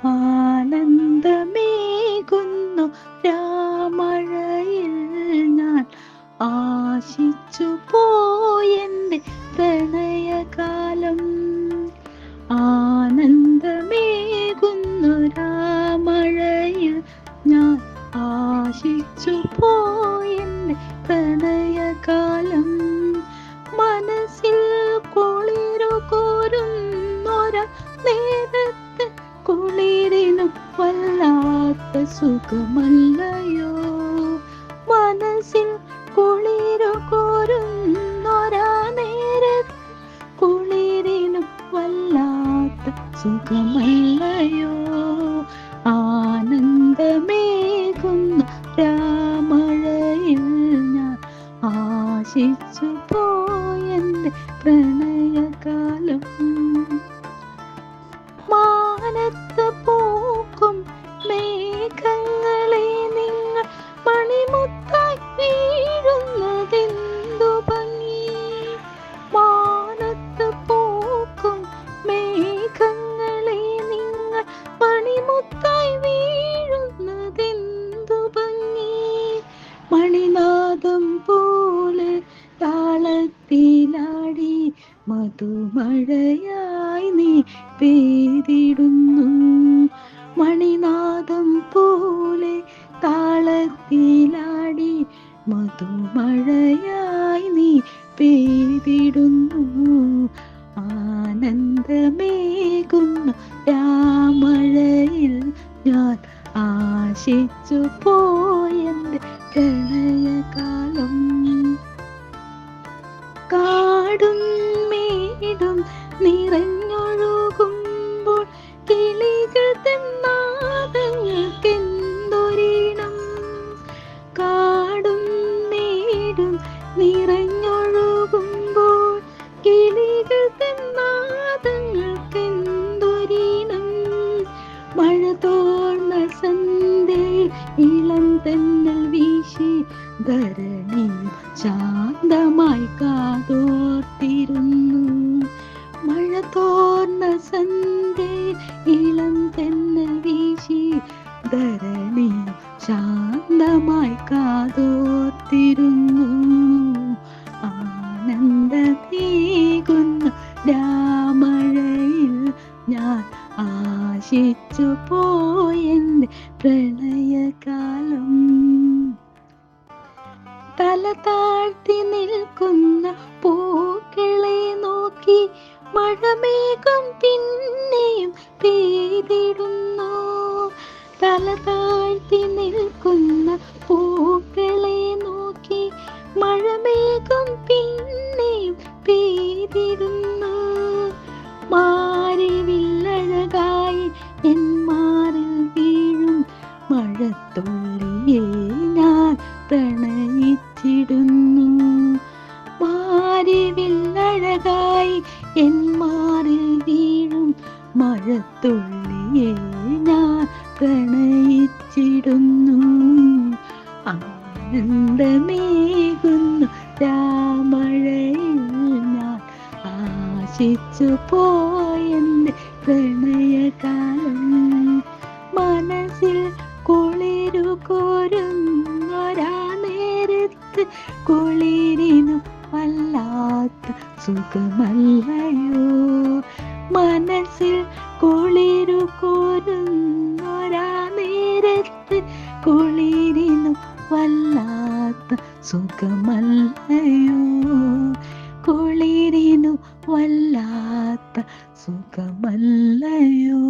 ആനന്ദമേകുന്നു രാമഴയിൽ ഞാൻ ആശിച്ചു പോയെൻ്റെ പ്രണയകാലം. ആനന്ദമേകുന്നു രാമഴയിൽ ഞാൻ ആശിച്ചു പോയെൻ്റെ പ്രണയകാലം. മനസ്സിൽ കുളിരു കോരുന്നൊര നേരത്ത് കുളിരിനു വല്ലാത്ത സുഖമല്ലയോ. മനസ്സിൽ കുളിരു കോരുന്നൊരാ നേരത്ത് കുളിരിനു വല്ലാത്ത സുഖമല്ലയോ. ആനന്ദമേകുന്നു രാമഴയിൽ ഞാൻ ആശിച്ചു പോയെൻ്റെ പ്രണയകാലം. മാനത്ത് പൂക്കും മേഘങ്ങളെ നിങ്ങൾ മണിമുത്തായി വീഴുന്നതെന്തു ഭംഗി. മാനത്ത് പൂക്കും മേഘങ്ങളെ നിങ്ങൾ മണിമുത്തായി വീഴുന്നതെന്തു ഭംഗി. മണിനാദം പോലെ താളത്തിലാടി മധുമഴയായി നീ പെയ്തിടുന്നു. മണിനാദം പോലെ താളത്തിലാടി മധുമഴയായി നീ പെയ്തിടുന്നു. ആനന്ദമേകുന്നു രാമഴയിൽ ഞാൻ ആശിച്ചു പോയെൻ്റെ പ്രണയകാലം. കാടും മേടും നിറഞ്ഞൊഴുകുമ്പോൾ കിളികൾ തന്നാദങ്ങൾക്കെന്തൊരീണം. കാടും മേടും നിറഞ്ഞൊഴുകുമ്പോൾ കിളികൾ തന്നാദങ്ങൾക്കെന്തൊരീണം. മഴ തോർന്ന സന്ധ്യയിൽ ഇളം തെന്നൽ വീശി ധരണി ശാന്തമായി കാതോർത്തിരുന്നു. മഴ തോർന്ന സന്ധ്യയിൽ ഇളം തെന്നൽ വീശി ധരണി ശാന്തമായി കാതോർത്തിരുന്നു. ആനന്ദമേകുന്നു രാമഴയിൽ ഞാൻ ആശിച്ചു പോയെൻ്റെ പ്രണയകാലം. തല താഴ്ത്തി നിൽക്കുന്ന പൂക്കളെ നോക്കി മഴമേഘം പിന്നെയും പെയ്തിടുന്നു. തല താഴ്ത്തി നിൽക്കുന്ന പൂക്കളെ നോക്കി മഴമേഘം പിന്നെയും പെയ്തിടുന്നു. മാറിവില്ലഴകായി എൻ മാറിൽ വീഴും മഴത്തുള്ളിയെ ഞാൻ പ്രണയിച്ചിടുന്നു. മാറിവില്ലഴകായി എൻ മാറിൽ വീഴും മഴത്തുള്ളിയെ ഞാൻ പ്രണയിച്ചിടുന്നു. ആനന്ദമേകുന്നു രാമഴയിൽ ഞാൻ ആശിച്ചു പോയെൻ്റെ പ്രണയകാലം. മനസ്സിൽ കുളിരു കോരുന്നൊരാ നേരത്ത് കുളിരിനു വല്ലാത്ത സുഖമല്ലയോ. മനസ്സിൽ കുളിരു കോരുന്നൊരാ നേരത്ത് കുളിരിനു വല്ലാത്ത സുഖമല്ലയോ. കുളിരിനു വല്ലാത്ത സുഖമല്ലയോ.